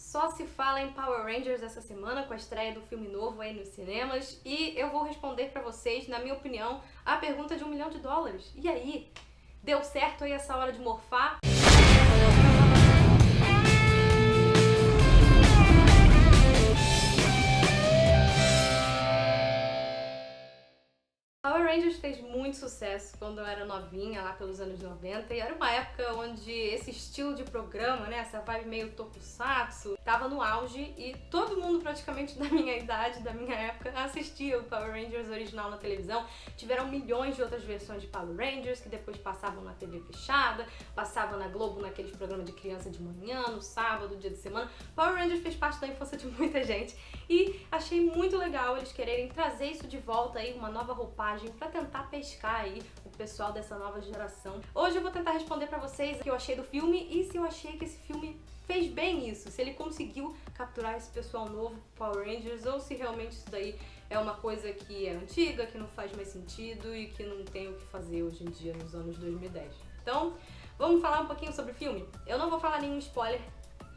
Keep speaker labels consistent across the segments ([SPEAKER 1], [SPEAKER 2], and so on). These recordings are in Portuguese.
[SPEAKER 1] Só se fala em Power Rangers essa semana com a estreia do filme novo aí nos cinemas e eu vou responder pra vocês, na minha opinião, a pergunta de $1 milhão. E aí? Deu certo aí essa hora de morfar? Power Rangers fez muito sucesso quando eu era novinha, lá pelos anos 90, e era uma época onde esse estilo de programa, né, essa vibe meio tokusatsu, tava no auge e todo mundo praticamente da minha idade, da minha época, assistia o Power Rangers original na televisão. Tiveram milhões de outras versões de Power Rangers que depois passavam na TV fechada, passavam na Globo naqueles programas de criança de manhã, no sábado, dia de semana. Power Rangers fez parte da infância de muita gente e achei muito legal eles quererem trazer isso de volta aí, uma nova roupagem pra tentar pescar aí o pessoal dessa nova geração. Hoje eu vou tentar responder pra vocês o que eu achei do filme e se eu achei que esse filme fez bem isso, se ele conseguiu capturar esse pessoal novo Power Rangers ou se realmente isso daí é uma coisa que é antiga, que não faz mais sentido e que não tem o que fazer hoje em dia nos anos 2010. Então, vamos falar um pouquinho sobre o filme? Eu não vou falar nenhum spoiler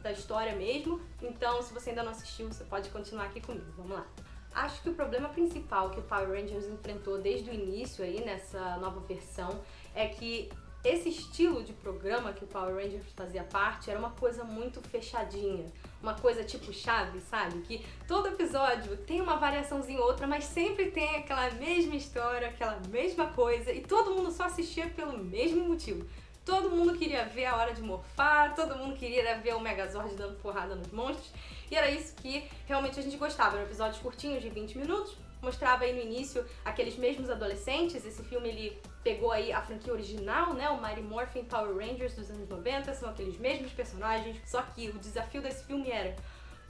[SPEAKER 1] da história mesmo, então se você ainda não assistiu, você pode continuar aqui comigo. Vamos lá. Acho que o problema principal que o Power Rangers enfrentou desde o início aí nessa nova versão é que esse estilo de programa que o Power Rangers fazia parte era uma coisa muito fechadinha, uma coisa tipo Chaves, sabe? Que todo episódio tem uma variaçãozinha ou outra, mas sempre tem aquela mesma história, aquela mesma coisa e todo mundo só assistia pelo mesmo motivo. Todo mundo queria ver a hora de morfar, todo mundo queria ver o Megazord dando porrada nos monstros. E era isso que realmente a gente gostava. Eram episódios curtinhos de 20 minutos, mostrava aí no início aqueles mesmos adolescentes. Esse filme ele pegou aí a franquia original, né, o Mighty Morphin Power Rangers dos anos 90, são aqueles mesmos personagens, só que o desafio desse filme era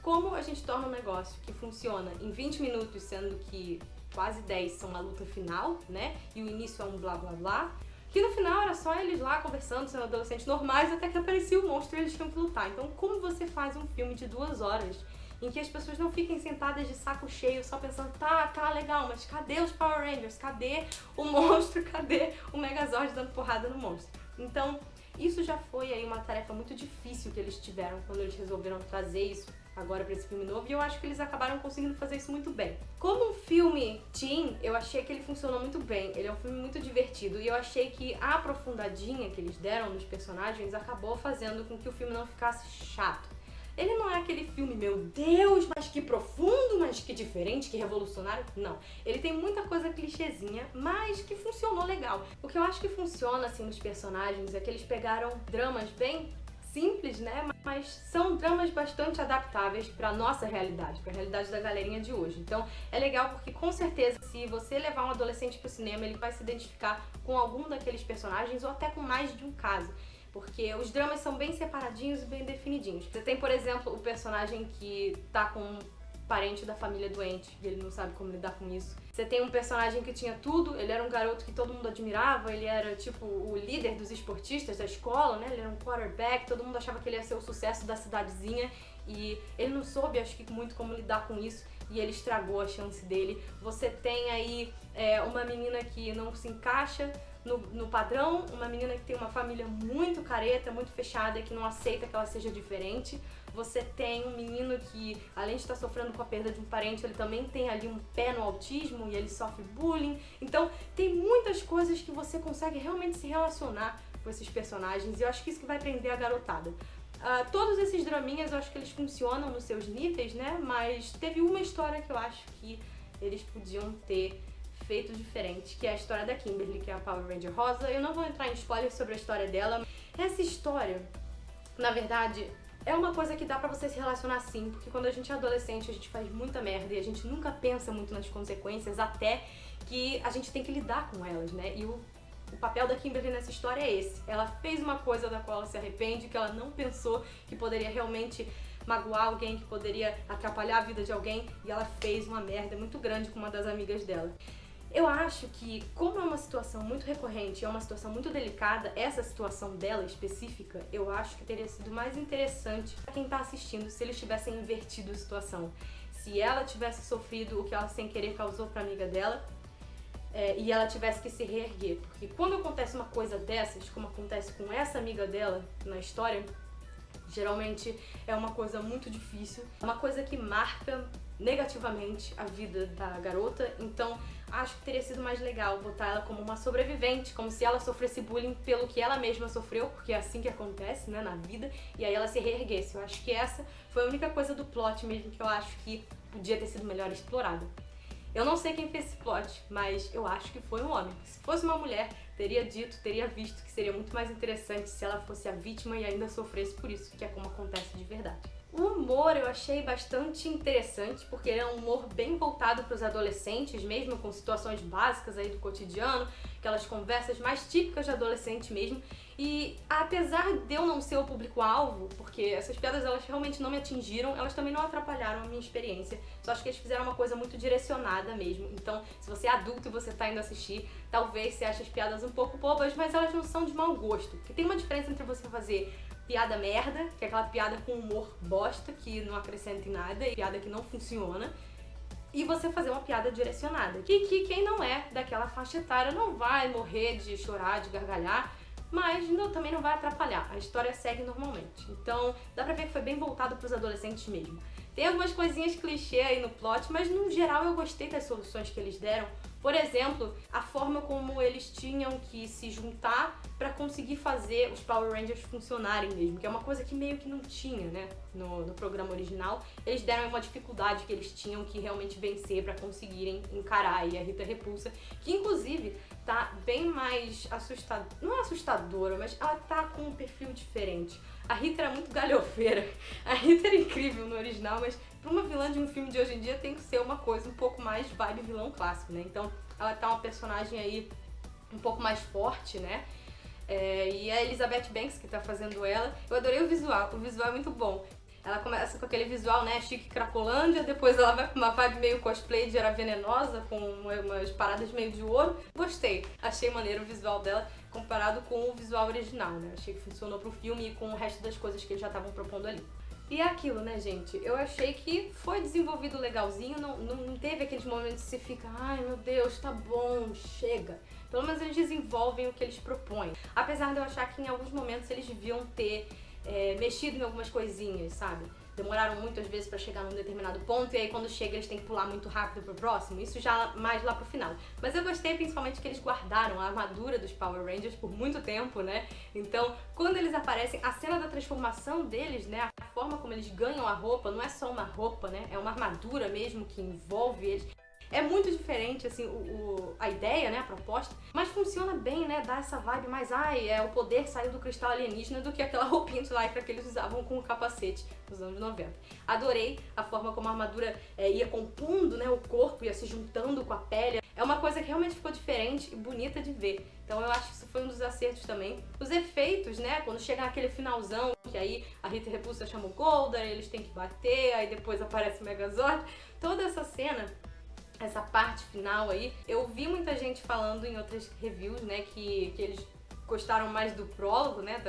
[SPEAKER 1] como a gente torna um negócio que funciona em 20 minutos, sendo que quase 10 são a luta final, né, e o início é um blá blá blá. Que no final era só eles lá conversando, sendo adolescentes normais, até que aparecia o monstro e eles tinham que lutar. Então como você faz um filme de 2 horas em que as pessoas não fiquem sentadas de saco cheio só pensando, tá legal, mas cadê os Power Rangers? Cadê o monstro? Cadê o Megazord dando porrada no monstro? Então isso já foi aí uma tarefa muito difícil que eles tiveram quando eles resolveram trazer isso agora pra esse filme novo, e eu acho que eles acabaram conseguindo fazer isso muito bem. Como um filme teen, eu achei que ele funcionou muito bem, ele é um filme muito divertido, e eu achei que a aprofundadinha que eles deram nos personagens acabou fazendo com que o filme não ficasse chato. Ele não é aquele filme, meu Deus, mas que profundo, mas que diferente, que revolucionário. Não. Ele tem muita coisa clichêzinha, mas que funcionou legal. O que eu acho que funciona, assim, nos personagens é que eles pegaram dramas bem simples, né? Mas são dramas bastante adaptáveis pra nossa realidade, pra realidade da galerinha de hoje. Então é legal porque com certeza se você levar um adolescente pro cinema, ele vai se identificar com algum daqueles personagens ou até com mais de um caso. Porque os dramas são bem separadinhos e bem definidinhos. Você tem, por exemplo, o personagem que tá com um parente da família doente e ele não sabe como lidar com isso. Você tem um personagem que tinha tudo, ele era um garoto que todo mundo admirava, ele era tipo o líder dos esportistas da escola, né? Ele era um quarterback, todo mundo achava que ele ia ser o sucesso da cidadezinha e ele não soube, acho que muito como lidar com isso e ele estragou a chance dele. Você tem aí uma menina que não se encaixa no padrão, uma menina que tem uma família muito careta, muito fechada, que não aceita que ela seja diferente. Você tem um menino que, além de estar sofrendo com a perda de um parente, ele também tem ali um pé no autismo e ele sofre bullying. Então, tem muitas coisas que você consegue realmente se relacionar com esses personagens e eu acho que isso que vai prender a garotada. Todos esses draminhas eu acho que eles funcionam nos seus níveis, né? Mas teve uma história que eu acho que eles podiam ter feito diferente, que é a história da Kimberly, que é a Power Ranger rosa. Eu não vou entrar em spoilers sobre a história dela. Essa história, na verdade, é uma coisa que dá pra você se relacionar sim, porque quando a gente é adolescente a gente faz muita merda e a gente nunca pensa muito nas consequências até que a gente tem que lidar com elas, né? E o papel da Kimberly nessa história é esse. Ela fez uma coisa da qual ela se arrepende, que ela não pensou que poderia realmente magoar alguém, que poderia atrapalhar a vida de alguém, e ela fez uma merda muito grande com uma das amigas dela. Eu acho que, como é uma situação muito recorrente, é uma situação muito delicada, essa situação dela específica, eu acho que teria sido mais interessante pra quem tá assistindo se eles tivessem invertido a situação. Se ela tivesse sofrido o que ela sem querer causou pra amiga dela, e ela tivesse que se reerguer. Porque quando acontece uma coisa dessas, como acontece com essa amiga dela na história, Geralmente é uma coisa muito difícil, uma coisa que marca negativamente a vida da garota, então acho que teria sido mais legal botar ela como uma sobrevivente, como se ela sofresse bullying pelo que ela mesma sofreu, porque é assim que acontece, né, na vida, e aí ela se reerguesse. Eu acho que essa foi a única coisa do plot mesmo que eu acho que podia ter sido melhor explorada. Eu não sei quem fez esse plot, mas eu acho que foi um homem. Se fosse uma mulher, teria dito, teria visto que seria muito mais interessante se ela fosse a vítima e ainda sofresse por isso, que é como acontece de verdade. O humor eu achei bastante interessante, porque ele é um humor bem voltado para os adolescentes, mesmo com situações básicas aí do cotidiano, aquelas conversas mais típicas de adolescente mesmo. E apesar de eu não ser o público-alvo, porque essas piadas elas realmente não me atingiram, elas também não atrapalharam a minha experiência. Só acho que eles fizeram uma coisa muito direcionada mesmo. Então, se você é adulto e você tá indo assistir, talvez você ache as piadas um pouco bobas, mas elas não são de mau gosto. Porque tem uma diferença entre você fazer piada merda, que é aquela piada com humor bosta, que não acrescenta em nada, e piada que não funciona, e você fazer uma piada direcionada. Que quem não é daquela faixa etária não vai morrer de chorar, de gargalhar, mas também não vai atrapalhar. A história segue normalmente. Então, dá pra ver que foi bem voltado pros adolescentes mesmo. Tem algumas coisinhas clichê aí no plot, mas no geral eu gostei das soluções que eles deram. Por exemplo, a forma como eles tinham que se juntar pra conseguir fazer os Power Rangers funcionarem mesmo, que é uma coisa que meio que não tinha, né, no programa original. Eles deram uma dificuldade que eles tinham que realmente vencer pra conseguirem encarar aí a Rita Repulsa, que inclusive tá bem mais assustadora, não é assustadora, mas ela tá com um perfil diferente. A Rita era muito galhofeira, a Rita era incrível no original, mas pra uma vilã de um filme de hoje em dia tem que ser uma coisa um pouco mais vibe vilão clássico, né? Então ela tá uma personagem aí um pouco mais forte, né? E a Elizabeth Banks que tá fazendo ela, eu adorei o visual é muito bom. Ela começa com aquele visual, né, chique cracolândia, depois ela vai com uma vibe meio cosplay de Era Venenosa, com umas paradas meio de ouro. Gostei, achei maneiro o visual dela comparado com o visual original, né, achei que funcionou pro filme e com o resto das coisas que eles já estavam propondo ali. E é aquilo, né, gente, eu achei que foi desenvolvido legalzinho, não teve aqueles momentos que você fica, ai meu Deus, tá bom, chega. Pelo menos eles desenvolvem o que eles propõem. Apesar de eu achar que em alguns momentos eles deviam ter mexido em algumas coisinhas, sabe? Demoraram muito às vezes pra chegar num determinado ponto e aí quando chega eles têm que pular muito rápido pro próximo, isso já mais lá pro final. Mas eu gostei principalmente que eles guardaram a armadura dos Power Rangers por muito tempo, né? Então, quando eles aparecem, a cena da transformação deles, né? A forma como eles ganham a roupa, não é só uma roupa, né? É uma armadura mesmo que envolve eles. É muito diferente, assim, a ideia, né, a proposta, mas funciona bem, né, dá essa vibe mais, o poder saiu do cristal alienígena do que aquela roupinha de lycra que eles usavam com o capacete nos anos 90. Adorei a forma como a armadura ia compondo, né, o corpo, ia se juntando com a pele. É uma coisa que realmente ficou diferente e bonita de ver. Então eu acho que isso foi um dos acertos também. Os efeitos, né, quando chega naquele finalzão, que aí a Rita Repulsa chama o Goldar, eles têm que bater, aí depois aparece o Megazord. Toda essa cena, essa parte final aí, eu vi muita gente falando em outras reviews, né, que eles gostaram mais do prólogo, né,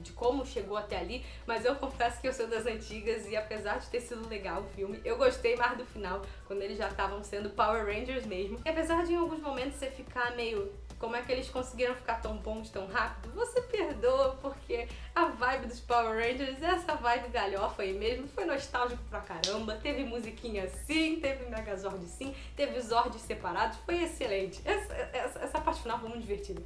[SPEAKER 1] de como chegou até ali, mas eu confesso que eu sou das antigas e apesar de ter sido legal o filme, eu gostei mais do final, quando eles já estavam sendo Power Rangers mesmo. E apesar de em alguns momentos você ficar meio, como é que eles conseguiram ficar tão bons tão rápido, você perdoa, porque a vibe dos Power Rangers é essa vibe galhofa aí mesmo, foi nostálgico pra caramba, teve musiquinha sim, teve Megazord sim, teve os Zords separados, foi excelente. Essa parte final foi muito divertida.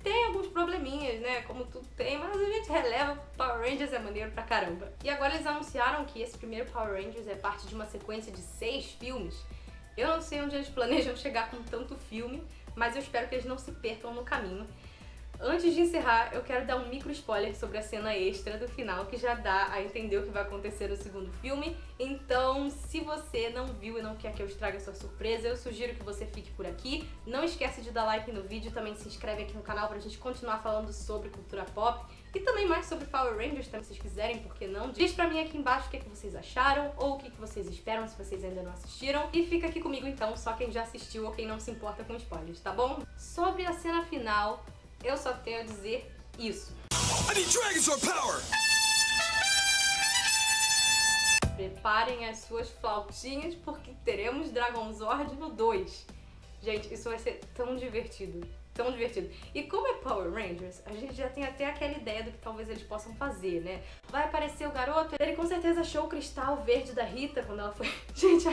[SPEAKER 1] Tem alguns probleminhas, né, como tudo tem, mas a gente releva, Power Rangers é maneiro pra caramba. E agora eles anunciaram que esse primeiro Power Rangers é parte de uma sequência de 6 filmes. Eu não sei onde eles planejam chegar com tanto filme, mas eu espero que eles não se percam no caminho. Antes de encerrar, eu quero dar um micro spoiler sobre a cena extra do final, que já dá a entender o que vai acontecer no segundo filme. Então, se você não viu e não quer que eu estrague a sua surpresa, eu sugiro que você fique por aqui. Não esquece de dar like no vídeo, também se inscreve aqui no canal pra gente continuar falando sobre cultura pop. E também mais sobre Power Rangers, também, se vocês quiserem, por que não? Diz pra mim aqui embaixo o que vocês acharam, ou o que vocês esperam, se vocês ainda não assistiram. E fica aqui comigo então, só quem já assistiu ou quem não se importa com spoilers, tá bom? Sobre a cena final, eu só tenho a dizer isso. I need Dragonzord power! Preparem as suas flautinhas, porque teremos Dragonzord no 2. Gente, isso vai ser tão divertido. tão divertido. E como é Power Rangers, a gente já tem até aquela ideia do que talvez eles possam fazer, né? Vai aparecer o garoto, ele com certeza achou o cristal verde da Rita quando ela foi... Gente,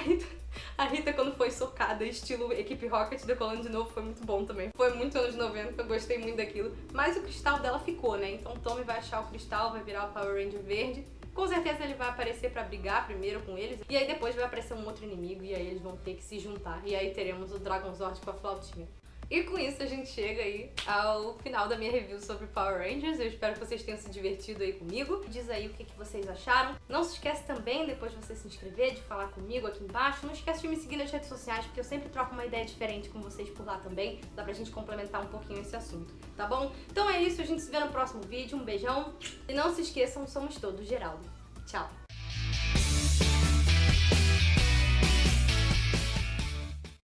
[SPEAKER 1] a Rita quando foi socada, estilo Equipe Rocket, decolando de novo, foi muito bom também. Foi muito anos 90, eu gostei muito daquilo. Mas o cristal dela ficou, né? Então o Tommy vai achar o cristal, vai virar o Power Ranger verde. Com certeza ele vai aparecer pra brigar primeiro com eles. E aí depois vai aparecer um outro inimigo e aí eles vão ter que se juntar. E aí teremos o Dragonzord com a flautinha. E com isso a gente chega aí ao final da minha review sobre Power Rangers. Eu espero que vocês tenham se divertido aí comigo. Diz aí o que vocês acharam. Não se esquece também, depois de você se inscrever, de falar comigo aqui embaixo. Não esquece de me seguir nas redes sociais, porque eu sempre troco uma ideia diferente com vocês por lá também. Dá pra gente complementar um pouquinho esse assunto, tá bom? Então é isso, a gente se vê no próximo vídeo. Um beijão. E não se esqueçam, somos todos Geraldo. Tchau!